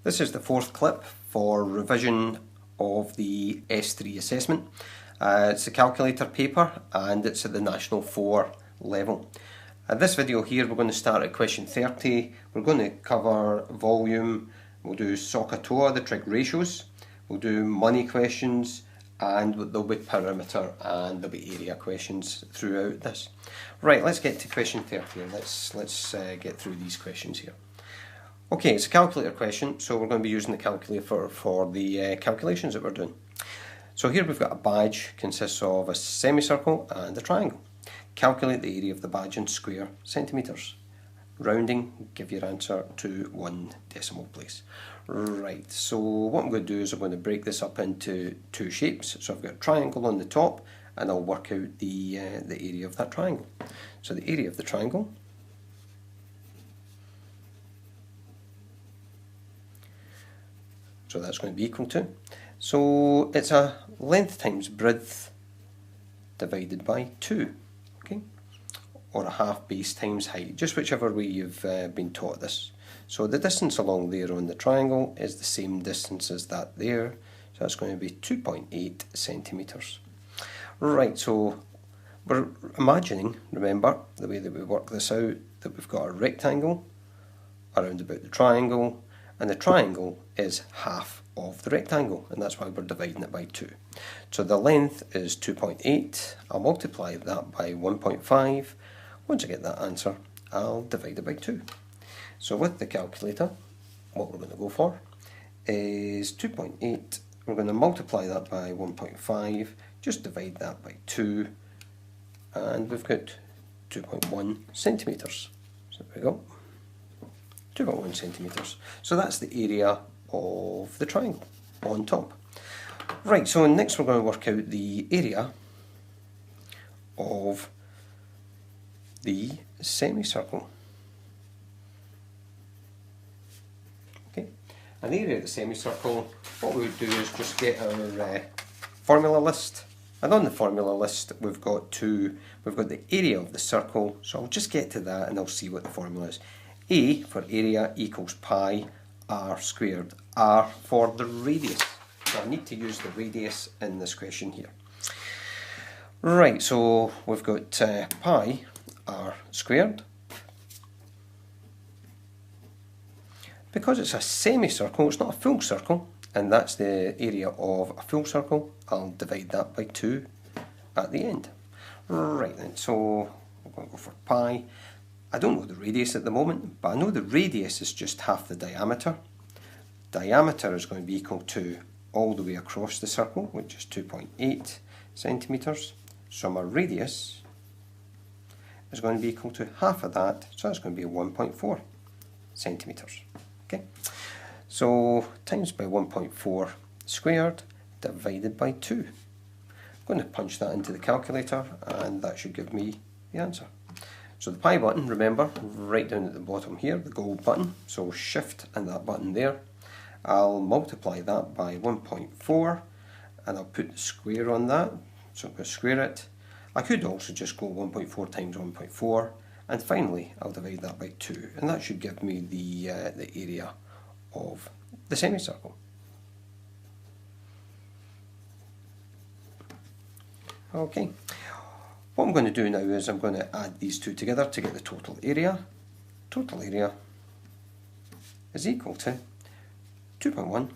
This is the fourth clip for revision of the S3 assessment. It's a calculator paper and it's at the National 4 level. This video here we're going to start at question 30. We're going to cover volume, we'll do SOHCAHTOA, the trig ratios, we'll do money questions, and there'll be perimeter and there'll be area questions throughout this. Right, let's get to question 30 and let's get through these questions here. Okay, it's a calculator question, so we're going to be using the calculator for the calculations that we're doing. So here we've got a badge, consists of a semicircle and a triangle. Calculate the area of the badge in square centimetres. Rounding, give your answer to 1 decimal place. Right, so what I'm going to do is I'm going to break this up into two shapes. So I've got a triangle on the top and I'll work out the area of that triangle. So the area of the triangle so that's going to be equal to, so it's a length times breadth divided by 2, okay, or a half base times height, just whichever way you've been taught this. So the distance along there on the triangle is the same distance as that there, so that's going to be 2.8 centimetres. Right, so we're imagining, remember, the way that we work this out, that we've got a rectangle around about the triangle, and the triangle is half of the rectangle, and that's why we're dividing it by 2. So the length is 2.8, I'll multiply that by 1.5, once I get that answer, I'll divide it by 2. So with the calculator, what we're going to go for is 2.8, we're going to multiply that by 1.5, just divide that by 2, and we've got 2.1 centimetres. So there we go. 2.1 centimetres. So that's the area of the triangle on top. Right, so next we're going to work out the area of the semicircle. Okay, and the area of the semicircle, what we would do is just get our formula list. And on the formula list we've got the area of the circle, so I'll just get to that and I'll see what the formula is. A for area equals pi r squared, r for the radius. So I need to use the radius in this question here. Right, so we've got pi r squared. Because it's a semicircle, it's not a full circle, and that's the area of a full circle, I'll divide that by 2 at the end. Right then, so we're going to go for pi. I don't know the radius at the moment, but I know the radius is just half the diameter. Diameter is going to be equal to all the way across the circle, which is 2.8 centimetres. So my radius is going to be equal to half of that, so that's going to be 1.4 centimetres. Okay, so times by 1.4 squared divided by 2. I'm going to punch that into the calculator and that should give me the answer. So the pi button, remember, right down at the bottom here, the gold button, so shift and that button there. I'll multiply that by 1.4 and I'll put the square on that, so I'm going to square it. I could also just go 1.4 times 1.4 and finally I'll divide that by 2 and that should give me the area of the semicircle. Okay. What I'm going to do now is I'm going to add these two together to get the total area. Total area is equal to 2.1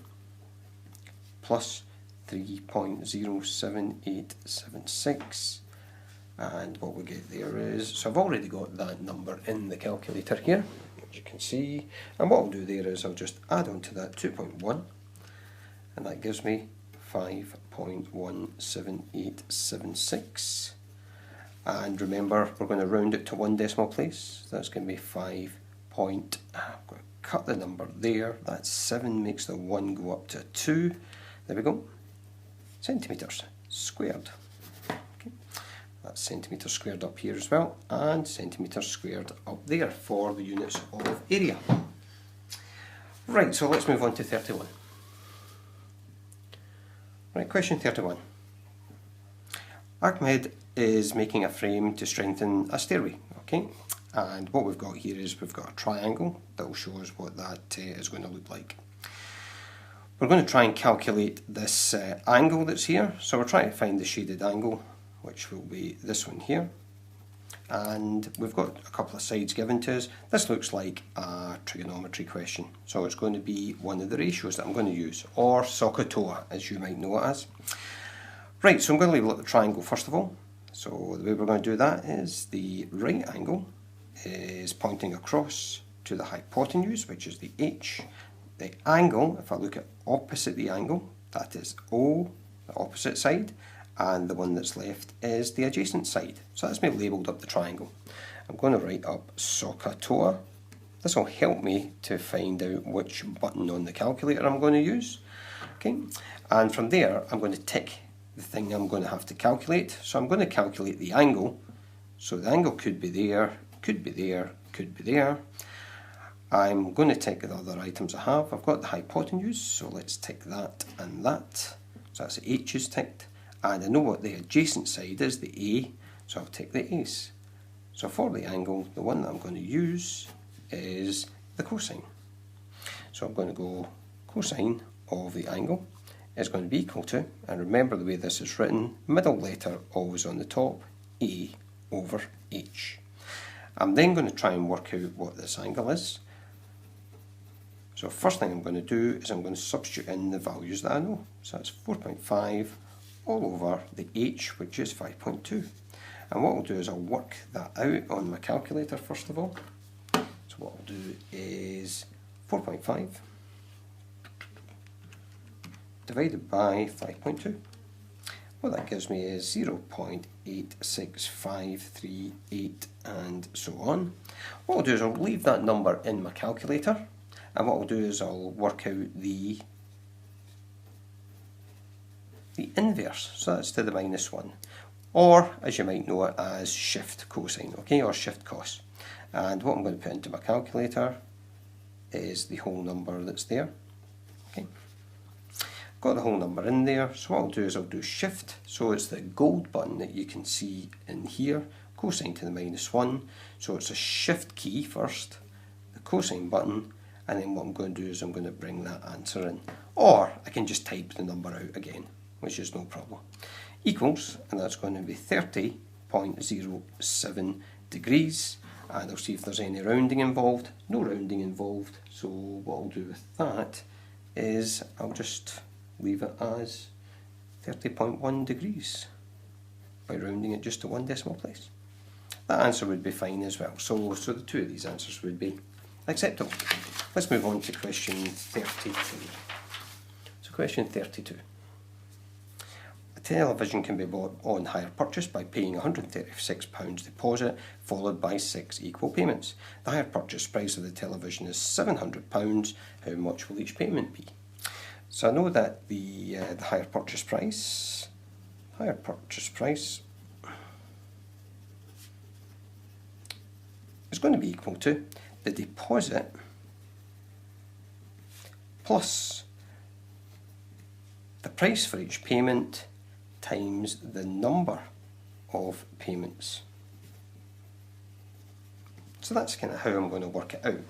plus 3.07876, and what we get there is, so I've already got that number in the calculator here, as you can see, and what I'll do there is I'll just add on to that 2.1 and that gives me 5.17876. And remember, we're going to round it to 1 decimal place. So that's going to be 5 point, I'm going to cut the number there, that's 7, makes the 1 go up to 2. There we go, centimetres squared. Okay. That's centimetres squared up here as well, and centimetres squared up there for the units of area. Right, so let's move on to 31. Right, question 31. Ahmed is making a frame to strengthen a stairway, okay? And what we've got here is we've got a triangle that will show us what that is going to look like. we're going to try and calculate this angle that's here. So we're trying to find the shaded angle, which will be this one here. And we've got a couple of sides given to us. This looks like a trigonometry question. So it's going to be one of the ratios that I'm going to use, or SOHCAHTOA as you might know it as. Right, so I'm going to label it the triangle first of all. So the way we're going to do that is the right angle is pointing across to the hypotenuse, which is the H. The angle, if I look at opposite the angle, that is O, the opposite side, and the one that's left is the adjacent side. So that's me labelled up the triangle. I'm going to write up SOHCAHTOA. This will help me to find out which button on the calculator I'm going to use. Okay, and from there I'm going to tick the thing I'm going to have to calculate. So I'm going to calculate the angle. So the angle could be there, could be there, could be there. I'm going to tick the other items I have. I've got the hypotenuse, so let's tick that and that. So that's the H is ticked. And I know what the adjacent side is, the A, so I'll tick the A's. So for the angle, the one that I'm going to use is the cosine. So I'm going to go cosine of the angle is going to be equal to, and remember the way this is written, middle letter always on the top, A over H. I'm then going to try and work out what this angle is. So first thing I'm going to do is I'm going to substitute in the values that I know. So that's 4.5 all over the H, which is 5.2. And what I'll do is I'll work that out on my calculator first of all. So what I'll do is 4.5 divided by 5.2. What that gives me is 0.86538 and so on. What I'll do is I'll leave that number in my calculator, and what I'll do is I'll work out the inverse, so that's to the -1, or as you might know it as shift cosine, okay, or shift cos. And what I'm going to put into my calculator is the whole number that's there. Okay, got the whole number in there, so what I'll do is I'll do shift, so it's the gold button that you can see in here, cosine to the -1, so it's a shift key first, the cosine button, and then what I'm going to do is I'm going to bring that answer in, or I can just type the number out again, which is no problem, equals, and that's going to be 30.07 degrees, and I'll see if there's any rounding involved. No rounding involved, so what I'll do with that is I'll just leave it as 30.1 degrees by rounding it just to one decimal place. That answer would be fine as well, so the two of these answers would be acceptable. Let's move on to question 32. So question 32. A television can be bought on hire purchase by paying £136 deposit followed by 6 equal payments. The hire purchase price of the television is £700. How much will each payment be? So I know that the hire purchase price is going to be equal to the deposit plus the price for each payment times the number of payments. So that's kind of how I'm going to work it out.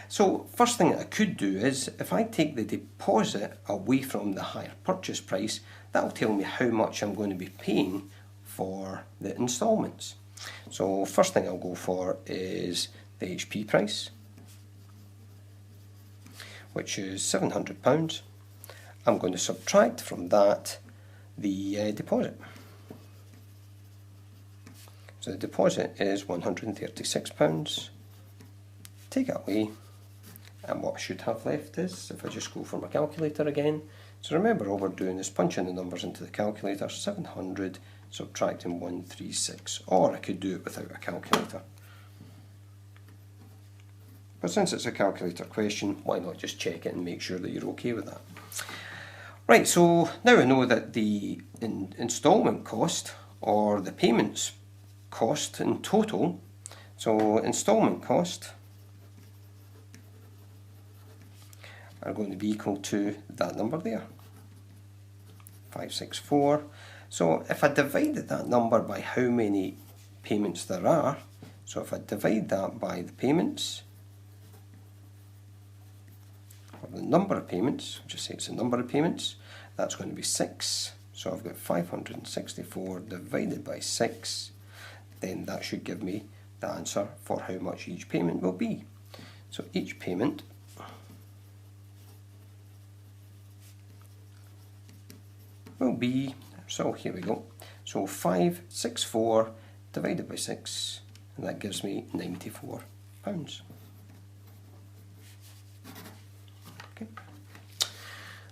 So first thing that I could do is, if I take the deposit away from the hire purchase price, that will tell me how much I'm going to be paying for the instalments. So first thing I'll go for is the HP price, which is £700. I'm going to subtract from that the deposit. So the deposit is £136. Take it away, and what I should have left is, if I just go for my calculator again, so remember all we're doing is punching the numbers into the calculator, 700 subtracting 136, or I could do it without a calculator. But since it's a calculator question, why not just check it and make sure that you're okay with that. Right, so now I know that the instalment cost, or the payments cost in total, so instalment cost are going to be equal to that number there, 564. So if I divided that number by how many payments there are, so if I divide that by the payments, of the number of payments, just say it's the number of payments, that's going to be 6. So I've got 564 divided by 6. Then that should give me the answer for how much each payment will be. So each payment will be, so here we go, so 564 divided by 6, and that gives me £94. Okay.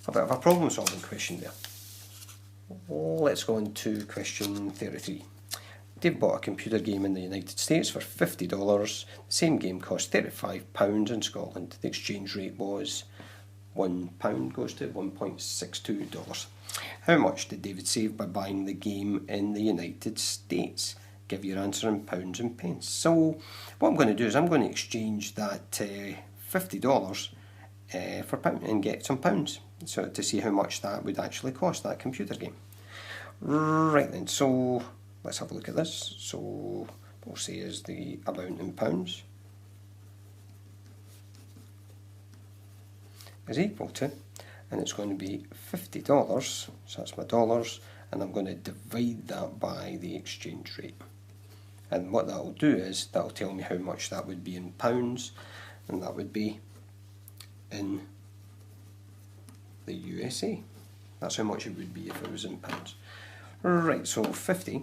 A bit of a problem solving question there. Let's go on to question 33. Dave bought a computer game in the United States for $50. The same game cost £35 in Scotland. The exchange rate was £1 goes to $1.62. How much did David save by buying the game in the United States? Give your answer in pounds and pence. So what I'm going to do is I'm going to exchange that $50 for pound and get some pounds, so to see how much that would actually cost, that computer game. Right then, so let's have a look at this. So we'll say is the amount in pounds is equal to, and it's going to be $50, so that's my dollars, and I'm going to divide that by the exchange rate. And what that will do is, that will tell me how much that would be in pounds, and that would be in the USA. That's how much it would be if it was in pounds. Right, so 50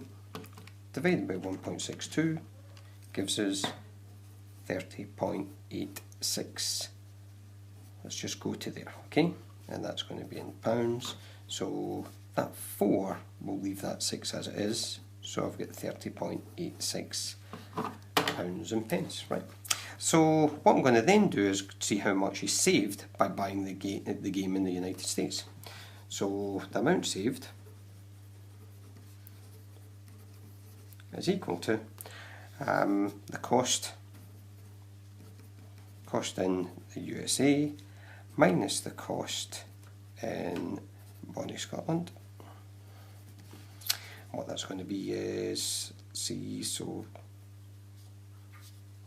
divided by 1.62 gives us 30.86. Let's just go to there, okay? And that's going to be in pounds. So that 4, we'll leave that 6 as it is. So I've got 30.86 pounds and pence, right? So what I'm going to then do is see how much he saved by buying the game in the United States. So the amount saved is equal to the cost in the USA minus the cost in Bonnie, Scotland. What that's going to be is, see, so,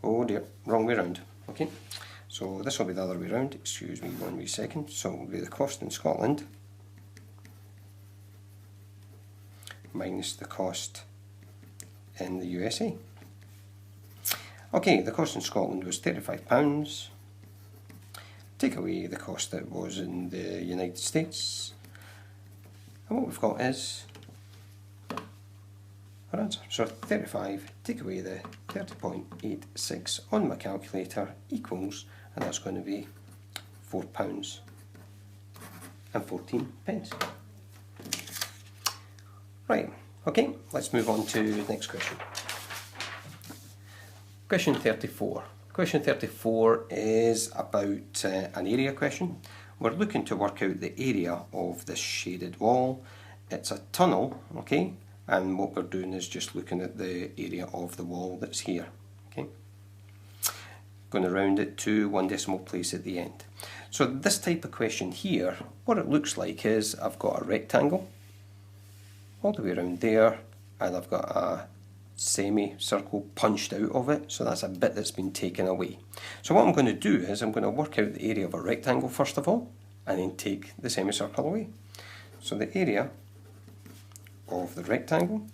oh dear, wrong way round, okay, so this will be the other way round, excuse me 1 wee second, so it will be the cost in Scotland minus the cost in the USA. Okay, the cost in Scotland was £35, take away the cost that was in the United States, and what we've got is our answer. So 35, take away the 30.86 on my calculator equals, and that's going to be £4 and 14 pence. Right, okay, let's move on to the next question. Question 34. Question 34 is about an area question. We're looking to work out the area of this shaded wall. It's a tunnel, okay, and what we're doing is just looking at the area of the wall that's here, okay. Going to round it to 1 decimal place at the end. So this type of question here, what it looks like is I've got a rectangle all the way around there, and I've got a semicircle punched out of it, so that's a bit that's been taken away. So what I'm going to do is I'm going to work out the area of a rectangle first of all, and then take the semicircle away. So the area of the rectangle,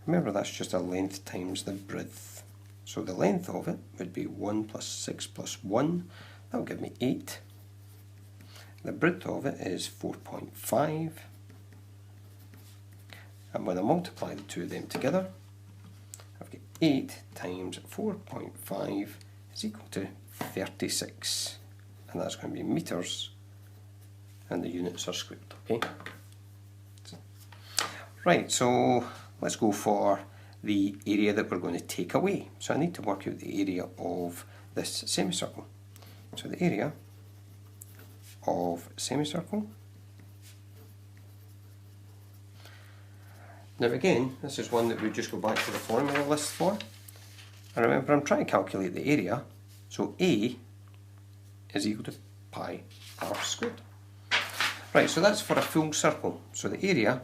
remember that's just a length times the breadth, so the length of it would be 1 plus 6 plus 1, that will give me 8. The breadth of it is 4.5, and when I multiply the two of them together, I've got 8 times 4.5 is equal to 36, and that's going to be metres, and the units are squared, okay? Right, so let's go for the area that we're going to take away. So I need to work out the area of this semicircle. So the area of semicircle. Now again, this is one that we just go back to the formula list for. And remember, I'm trying to calculate the area. So A is equal to pi r squared. Right, so that's for a full circle. So the area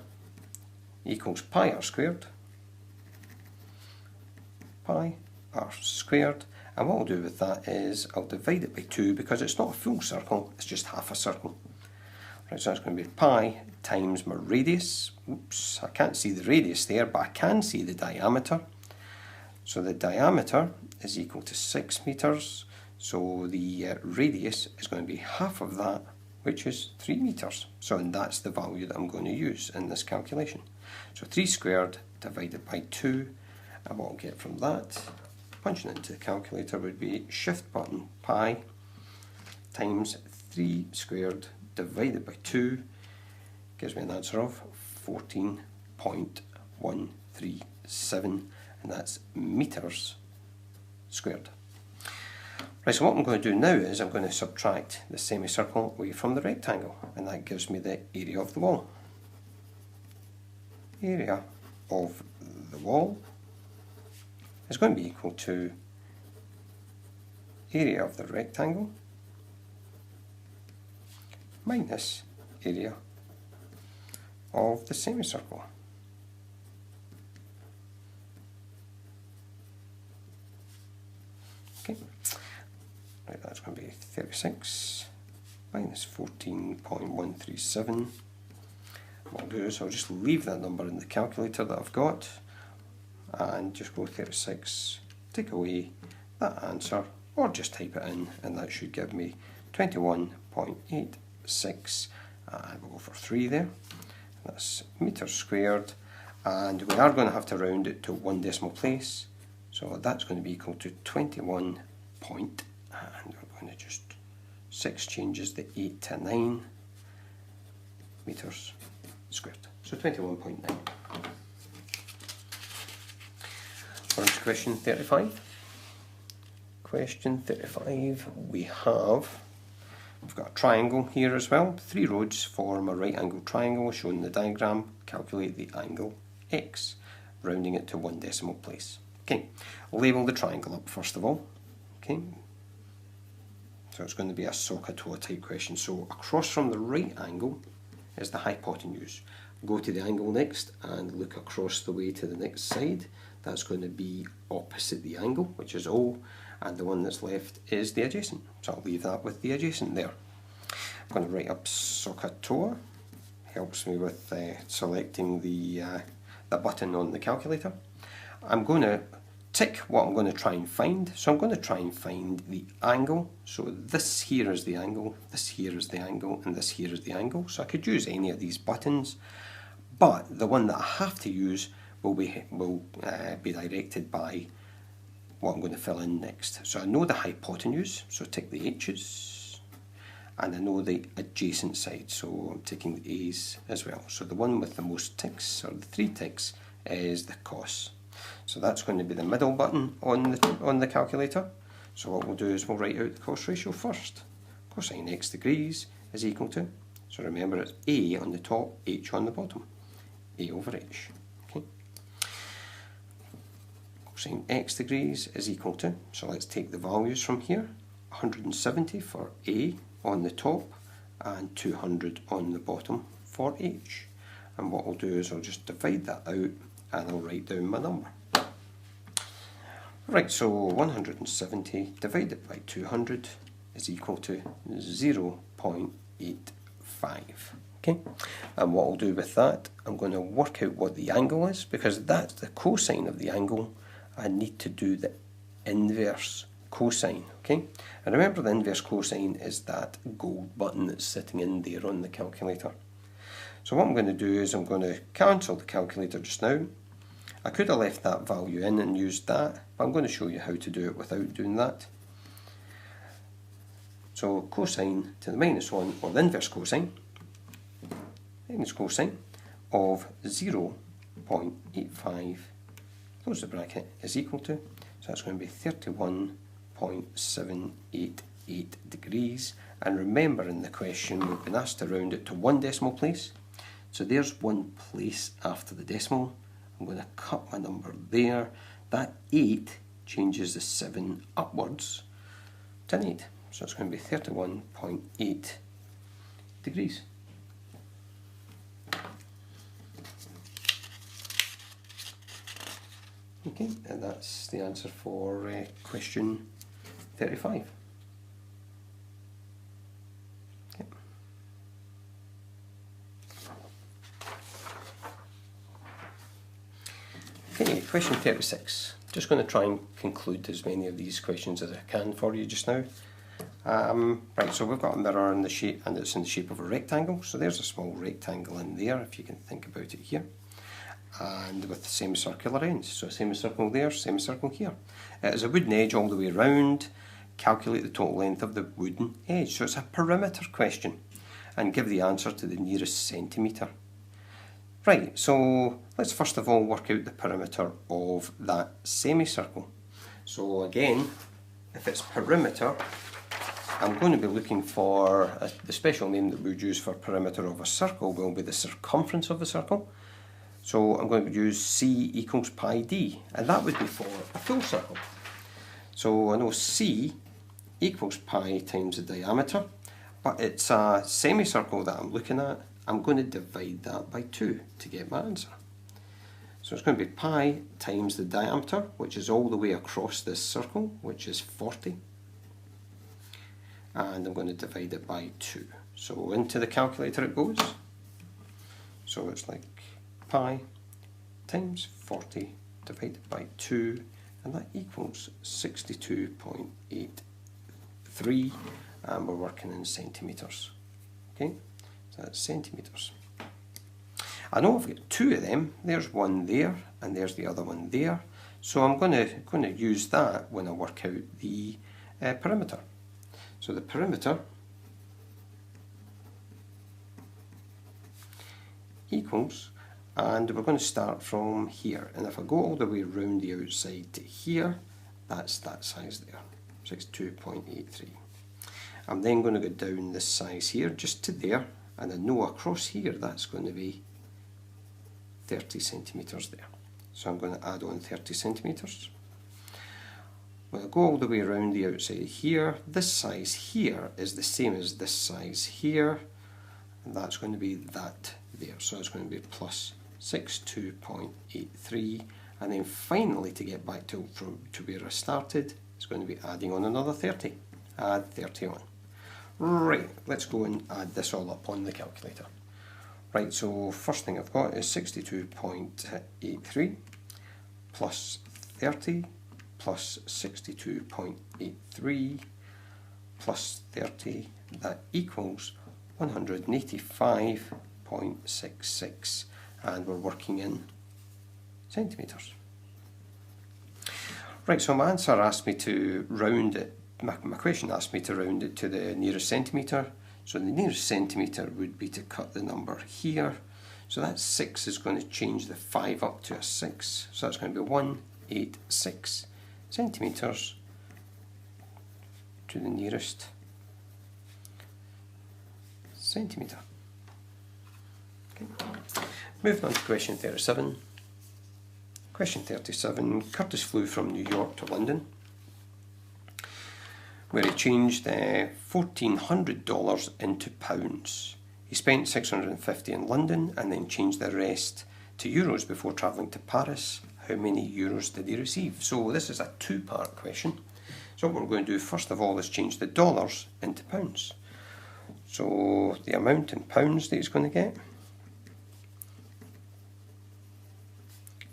equals pi r squared, And what I'll do with that is I'll divide it by 2 because it's not a full circle, it's just half a circle. Right, so that's going to be pi times my radius. Oops, I can't see the radius there, but I can see the diameter. So the diameter is equal to 6 meters. So the radius is going to be half of that, which is 3 meters. So and that's the value that I'm going to use in this calculation. So 3 squared divided by 2, and what I'll get from that, punching it into the calculator, would be shift button pi times 3 squared divided by 2 gives me an answer of 14.137, and that's meters squared. Right, so what I'm going to do now is I'm going to subtract the semicircle away from the rectangle, and that gives me the area of the wall. Area of the wall is going to be equal to area of the rectangle minus area of the semicircle. Okay, right, that's going to be 36 minus 14.137. What I'll do is I'll just leave that number in the calculator that I've got and just go 36, take away that answer, or just type it in, and that should give me 21.86, and we'll go for 3 there. That's meters squared, and we are going to have to round it to 1 decimal place, so that's going to be equal to 21 point, and we're going to just 6 changes the 8 to 9 meters squared, so 21.9. We're on to question 35. Question 35, we've got a triangle here as well. 3 roads form a right angled triangle shown in the diagram. Calculate the angle x, rounding it to 1 decimal place. Okay, label the triangle up first of all. Okay, so it's going to be a SOHCAHTOA type question. So across from the right angle is the hypotenuse. Go to the angle next and look across the way to the next side. That's going to be opposite the angle, which is O, and the one that's left is the adjacent. So I'll leave that with the adjacent there. I'm going to write up SOHCAHTOA. Helps me with selecting the button on the calculator. I'm going to tick what I'm going to try and find. So I'm going to try and find the angle. So this here is the angle, this here is the angle, and this here is the angle. So I could use any of these buttons, but the one that I have to use will be directed by what I'm going to fill in next. So I know the hypotenuse, so tick the H's, and I know the adjacent side, so I'm ticking the A's as well. So the one with the most ticks, or the 3 ticks, is the cos. So that's going to be the middle button on the calculator. So what we'll do is we'll write out the cos ratio first. Cosine x degrees is equal to, so remember it's A on the top, H on the bottom, A over H. Okay. Cosine x degrees is equal to, so let's take the values from here, 170 for A on the top and 200 on the bottom for H. And what I'll do is I'll just divide that out and I'll write down my number. Right, so 170 divided by 200 is equal to 0.85. Okay, and what I'll do with that, I'm going to work out what the angle is, because that's the cosine of the angle. I need to do the inverse cosine. Okay, and remember the inverse cosine is that gold button that's sitting in there on the calculator. So what I'm going to do is I'm going to cancel the calculator just now. I could have left that value in and used that, but I'm going to show you how to do it without doing that. So cosine to the minus 1, or the inverse cosine of 0.85, close the bracket, is equal to, so that's going to be 31.788 degrees. And remember, in the question we've been asked to round it to 1 decimal place. So there's 1 place after the decimal. I'm going to cut my number there. That 8 changes the 7 upwards to an 8. So it's going to be 31.8 degrees. Okay, and that's the answer for question 35. Okay, question 36. Just going to try and conclude as many of these questions as I can for you just now. Right, so we've got a mirror in the shape, and it's in the shape of a rectangle. So there's a small rectangle in there, if you can think about it here. And with semicircular ends. So semicircle there, semicircle here. It has a wooden edge all the way around. Calculate the total length of the wooden edge. So it's a perimeter question. And give the answer to the nearest centimetre. Right, so let's first of all work out the perimeter of that semicircle. So again, if it's perimeter, I'm going to be looking for, the special name that we would use for perimeter of a circle will be the circumference of the circle. So I'm going to use C equals pi d, and that would be for a full circle. So I know C equals pi times the diameter, but it's a semicircle that I'm looking at. I'm going to divide that by 2 to get my answer. So it's going to be pi times the diameter, which is all the way across this circle, which is 40. And I'm going to divide it by 2. So into the calculator it goes. So it's like pi times 40 divided by 2, and that equals 62.83, and we're working in centimetres. Okay, so that's centimetres. I know I've got 2 of them. There's one there, and there's the other one there. So I'm going to use that when I work out the perimeter. So the perimeter equals, and we're going to start from here, and if I go all the way around the outside to here, that's that size there, 62.83. I'm then going to go down this size here just to there, and I know across here that's going to be 30 centimetres there. So I'm going to add on 30 centimetres. When I go all the way around the outside here, this size here is the same as this size here, and that's going to be that there. So it's going to be plus 62.83, and then finally to get back to where I started, it's going to be adding on another 30. Add 30 on. Right, let's go and add this all up on the calculator. Right, so first thing I've got is 62.83 plus 30 plus 62.83 plus 30, that equals 185.66, and we're working in centimetres. Right, so my answer asked me to round it, my question asked me to round it to the nearest centimetre. So the nearest centimetre would be to cut the number here. So that 6 is going to change the 5 up to a 6. So that's going to be 186 centimetres to the nearest centimetre. Okay. Moving on to question 37. Question 37, Curtis flew from New York to London, where he changed $1,400 into pounds. He spent $650 in London and then changed the rest to euros before travelling to Paris. How many euros did he receive? So this is a two-part question. So what we're going to do first of all is change the dollars into pounds. So the amount in pounds that he's going to get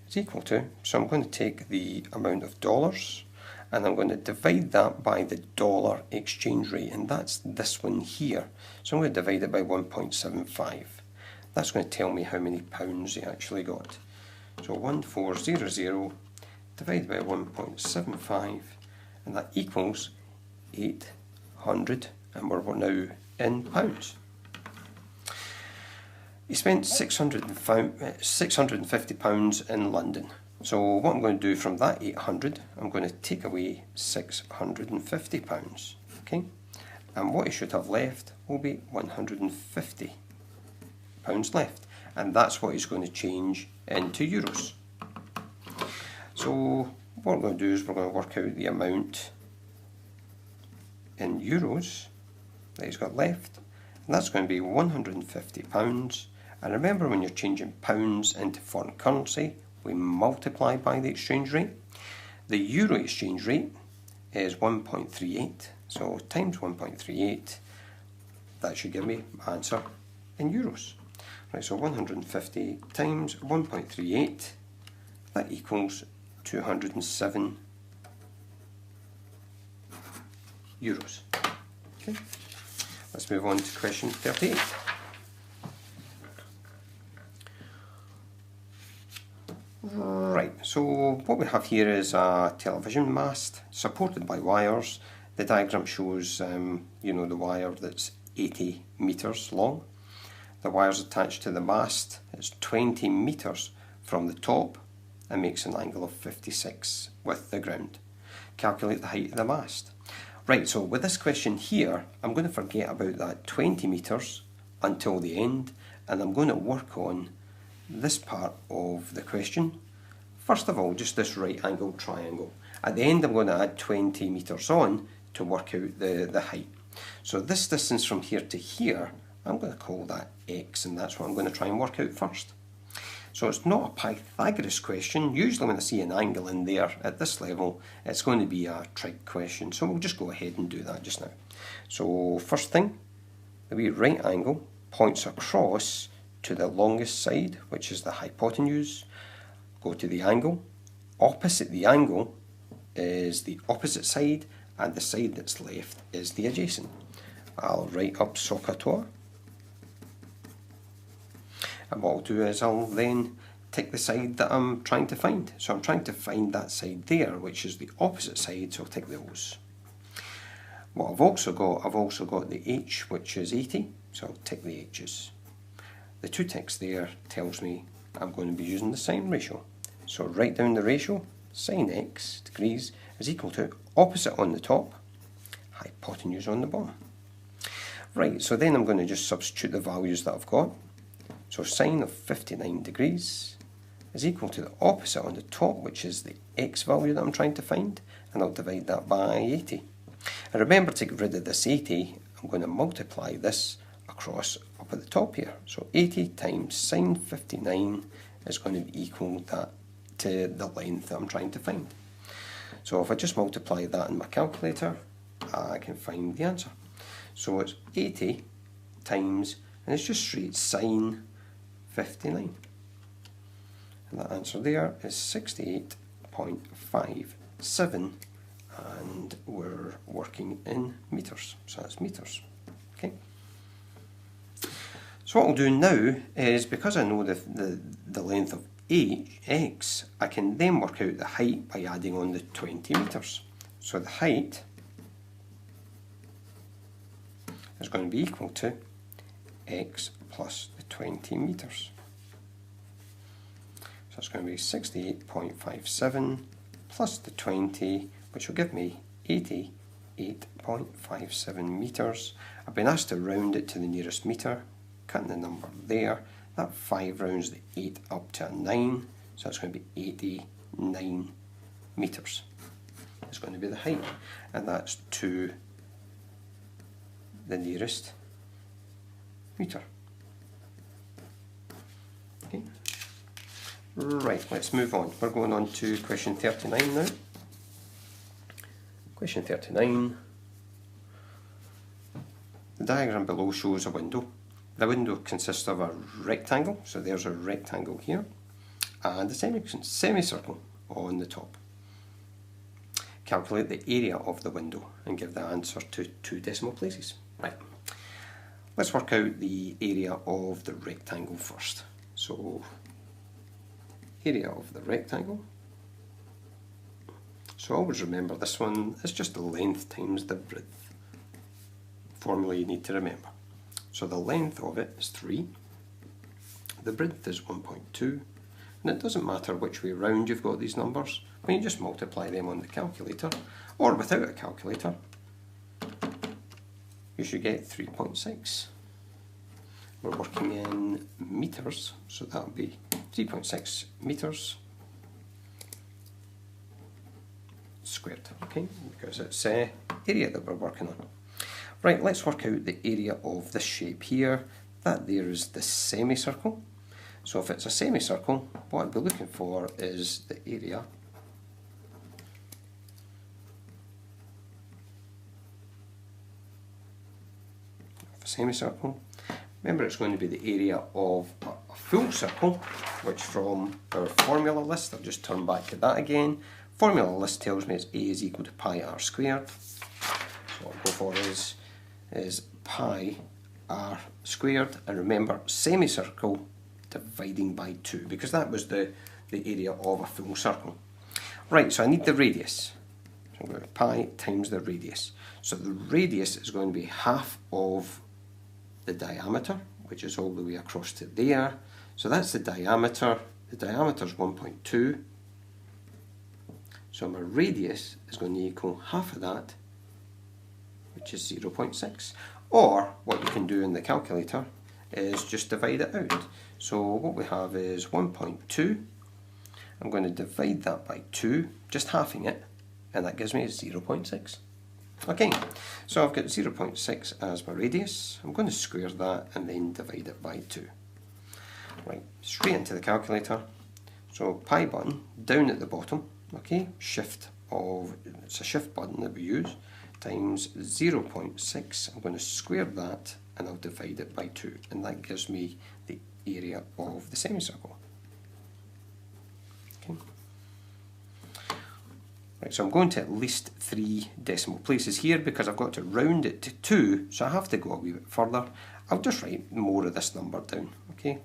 is equal to, so I'm going to take the amount of dollars and I'm going to divide that by the dollar exchange rate, and that's this one here. So I'm going to divide it by 1.75. That's going to tell me how many pounds he actually got. So 1400 divided by 1.75, and that equals 800, and we're now in pounds. He spent £650 in London. So what I'm going to do from that 800, I'm going to take away £650, okay? And what he should have left will be £150 left, and that's what he's going to change into euros. So what we're going to do is we're going to work out the amount in euros that he's got left, and that's going to be £150. And remember, when you're changing pounds into foreign currency, we multiply by the exchange rate. The euro exchange rate is 1.38, so times 1.38, that should give me my answer in euros. Right, so 150 times 1.38, that equals 207 euros. Okay, let's move on to question 38. Right, so what we have here is a television mast supported by wires. The diagram shows, the wire that's 80 metres long. The wires attached to the mast is 20 metres from the top and makes an angle of 56 with the ground. Calculate the height of the mast. Right, so with this question here, I'm going to forget about that 20 metres until the end, and I'm going to work on this part of the question. First of all, just this right angled triangle. At the end, I'm going to add 20 metres on to work out the height. So this distance from here to here, I'm going to call that x, and that's what I'm going to try and work out first. So it's not a Pythagoras question. Usually when I see an angle in there at this level, it's going to be a trig question. So we'll just go ahead and do that just now. So first thing, the wee right angle points across to the longest side, which is the hypotenuse. Go to the angle. Opposite the angle is the opposite side, and the side that's left is the adjacent. I'll write up SOHCAHTOA. And what I'll do is I'll then take the side that I'm trying to find. So I'm trying to find that side there, which is the opposite side, so I'll take those. What I've also got the h, which is 80, so I'll take the h's. The 2 ticks there tells me I'm going to be using the sine ratio. So write down the ratio. Sine x degrees is equal to opposite on the top, hypotenuse on the bottom. Right, so then I'm going to just substitute the values that I've got. So sine of 59 degrees is equal to the opposite on the top, which is the x value that I'm trying to find, and I'll divide that by 80. And remember, to get rid of this 80, I'm going to multiply this across up at the top here. So 80 times sine 59 is going to be equal to the length that I'm trying to find. So if I just multiply that in my calculator, I can find the answer. So it's 80 times, and it's just straight sine 59. And that answer there is 68.57, and we're working in metres, so that's metres. Okay. So what I'll do now is, because I know the length of x, I can then work out the height by adding on the 20 metres. So the height is going to be equal to x plus the 20 metres. So it's going to be 68.57 plus the 20, which will give me 88.57 metres. I've been asked to round it to the nearest metre, cutting the number there. That 5 rounds the 8 up to a 9, so that's going to be 89 metres. It's going to be the height, and that's to the nearest metre. Okay. Right, let's move on. We're going on to question 39 now. Question 39. The diagram below shows a window. The window consists of a rectangle, so there's a rectangle here, and a semicircle on the top. Calculate the area of the window and give the answer to 2 decimal places. Right, let's work out the area of the rectangle first. So, area of the rectangle. So always remember, this one is just the length times the width. Formula you need to remember. So the length of it is 3, the breadth is 1.2, and it doesn't matter which way round you've got these numbers, when you just multiply them on the calculator, or without a calculator, you should get 3.6. We're working in metres, so that will be 3.6 metres squared, okay, because it's area that we're working on. Right, let's work out the area of this shape here. That there is the semicircle. So if it's a semicircle, what I'd be looking for is the area a semicircle. Remember, it's going to be the area of a full circle, which from our formula list, I'll just turn back to that again. Formula list tells me it's A is equal to pi r squared. So what I'll go for is pi r squared, and remember, semicircle dividing by 2, because that was the area of a full circle. Right, so I need the radius. So I'm going to pi times the radius. So the radius is going to be half of the diameter, which is all the way across to there. So that's the diameter. The diameter is 1.2. So my radius is going to equal half of that, which is 0.6. Or what you can do in the calculator is just divide it out. So what we have is 1.2. I'm going to divide that by 2, just halving it, and that gives me 0.6. Okay, so I've got 0.6 as my radius. I'm going to square that and then divide it by 2. Right, straight into the calculator. So pi button down at the bottom, okay, it's a shift button that we use, times 0.6. I'm going to square that and I'll divide it by 2, and that gives me the area of the semicircle. Okay. Right, so I'm going to at least 3 decimal places here because I've got to round it to 2, so I have to go a wee bit further. I'll just write more of this number down, okay?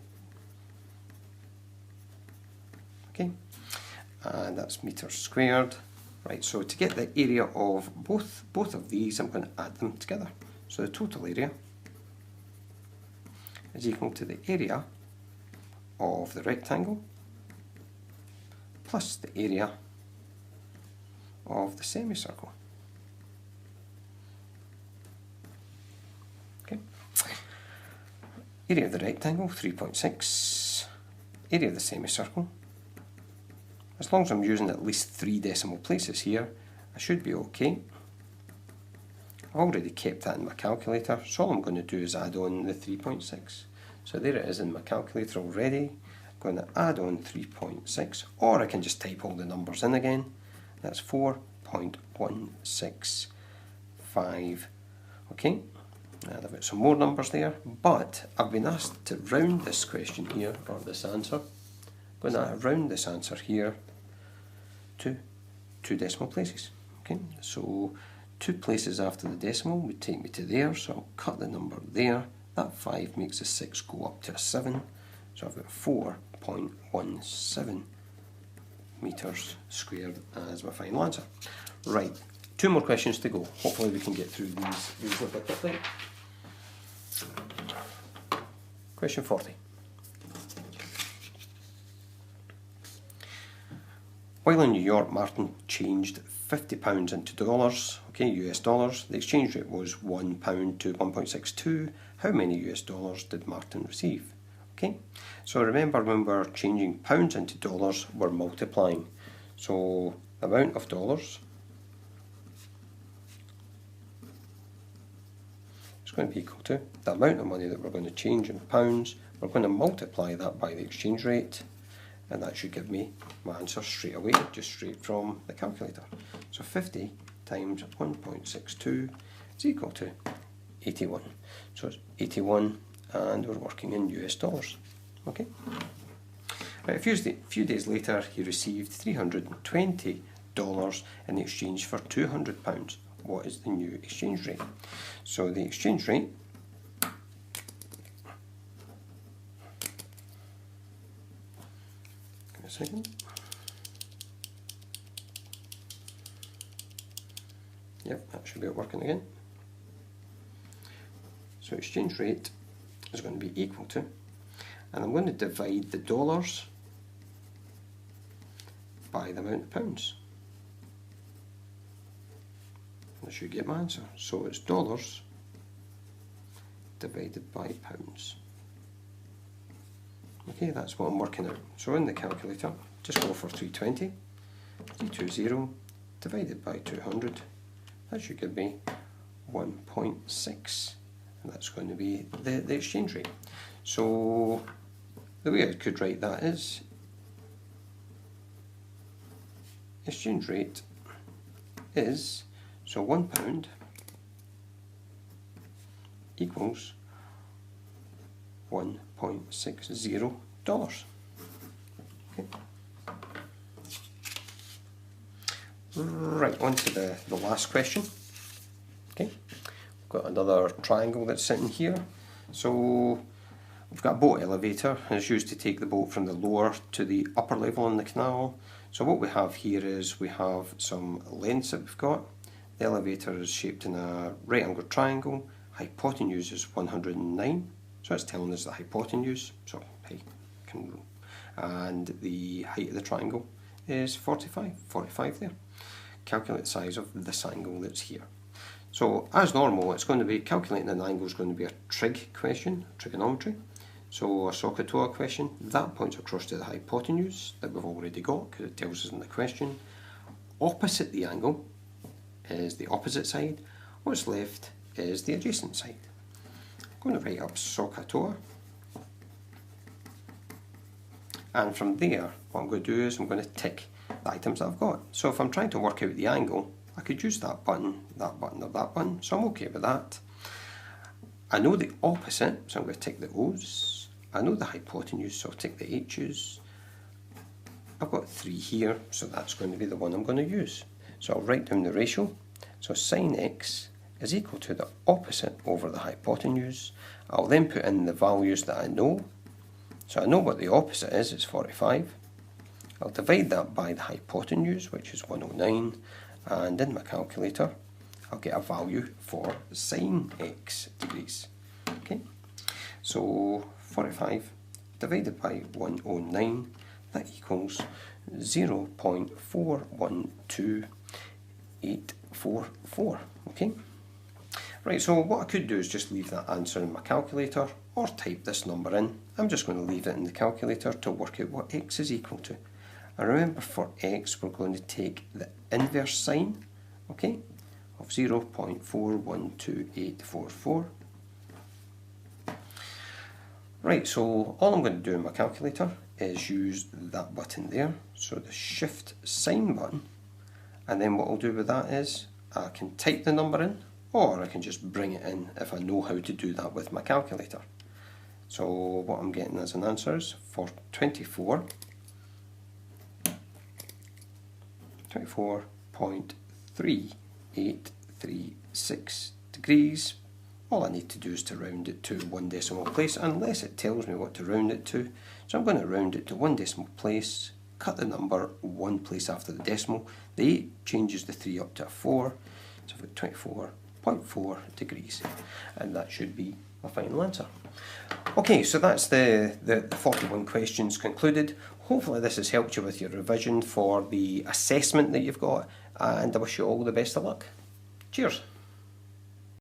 Okay, and that's meters squared. Right, so to get the area of both of these, I'm going to add them together. So the total area is equal to the area of the rectangle plus the area of the semicircle. Okay. Area of the rectangle, 3.6. Area of the semicircle. As long as I'm using at least 3 decimal places here, I should be okay. I've already kept that in my calculator, so all I'm going to do is add on the 3.6. So there it is in my calculator already. I'm going to add on 3.6, or I can just type all the numbers in again. That's 4.165. Okay, and I've got some more numbers there, but I've been asked to round this question here, or this answer. I'm going to round this answer here to 2 decimal places. Okay, so 2 places after the decimal would take me to there, so I'll cut the number there. That 5 makes the 6 go up to a 7, so I've got 4.17 meters squared as my final answer. Right, 2 more questions to go. Hopefully we can get through these a bit quickly. Question 40. While in New York, Martin changed £50 into dollars, okay, US dollars. The exchange rate was £1 to 1.62. How many US dollars did Martin receive? Okay, so remember when we're changing pounds into dollars, we're multiplying. So the amount of dollars is going to be equal to the amount of money that we're going to change in pounds. We're going to multiply that by the exchange rate, and that should give me my answer straight away, just straight from the calculator. So 50 times 1.62 is equal to 81. So it's 81, and we're working in US dollars. Okay. Right, a few days later, he received $320 in exchange for £200. What is the new exchange rate? So the exchange rate a second. Yep, that should be working again. So exchange rate is going to be equal to, and I'm going to divide the dollars by the amount of pounds. And I should get my answer. So it's dollars divided by pounds. Okay, that's what I'm working out. So in the calculator, just go for 320, 320 divided by 200. That should give me 1.6, and that's going to be the exchange rate. So the way I could write that is exchange rate is, so £1 equals $1.60. Okay. Right, on to the last question. Okay, we've got another triangle that's sitting here. So we've got a boat elevator, and it's used to take the boat from the lower to the upper level in the canal. So what we have here is we have some lengths that we've got. The elevator is shaped in a right angled triangle. Hypotenuse is 109, so it's telling us the hypotenuse. So hey, and the height of the triangle is 45 there. Calculate the size of this angle that's here. So as normal, it's going to be calculating an angle is going to be a trig question, trigonometry. So a SOHCAHTOA question, that points across to the hypotenuse that we've already got because it tells us in the question. Opposite the angle is the opposite side. What's left is the adjacent side. I'm going to write up SOHCAHTOA. And from there, what I'm going to do is I'm going to tick the items that I've got. So if I'm trying to work out the angle, I could use that button, or that button, so I'm okay with that. I know the opposite, so I'm going to tick the O's. I know the hypotenuse, so I'll tick the H's. I've got 3 here, so that's going to be the one I'm going to use. So I'll write down the ratio. So sine x is equal to the opposite over the hypotenuse. I'll then put in the values that I know. So I know what the opposite is, it's 45. I'll divide that by the hypotenuse, which is 109, and in my calculator I'll get a value for sine x degrees. Okay, so 45 divided by 109, that equals 0.412844. Okay, right, so what I could do is just leave that answer in my calculator or type this number in. I'm just going to leave it in the calculator to work out what x is equal to. And remember, for x we're going to take the inverse sign, okay, of 0.412844. Right, so all I'm going to do in my calculator is use that button there, so the shift sign button, and then what I'll do with that is I can type the number in, or I can just bring it in if I know how to do that with my calculator. So what I'm getting as an answer is for 24.3836 degrees. All I need to do is to round it to 1 decimal place, unless it tells me what to round it to. So I'm going to round it to 1 decimal place, cut the number 1 place after the decimal. The 8 changes the 3 up to a 4, so I've got 24.4 degrees, and that should be my final answer. Okay, so that's the 41 questions concluded. Hopefully this has helped you with your revision for the assessment that you've got, and I wish you all the best of luck. Cheers.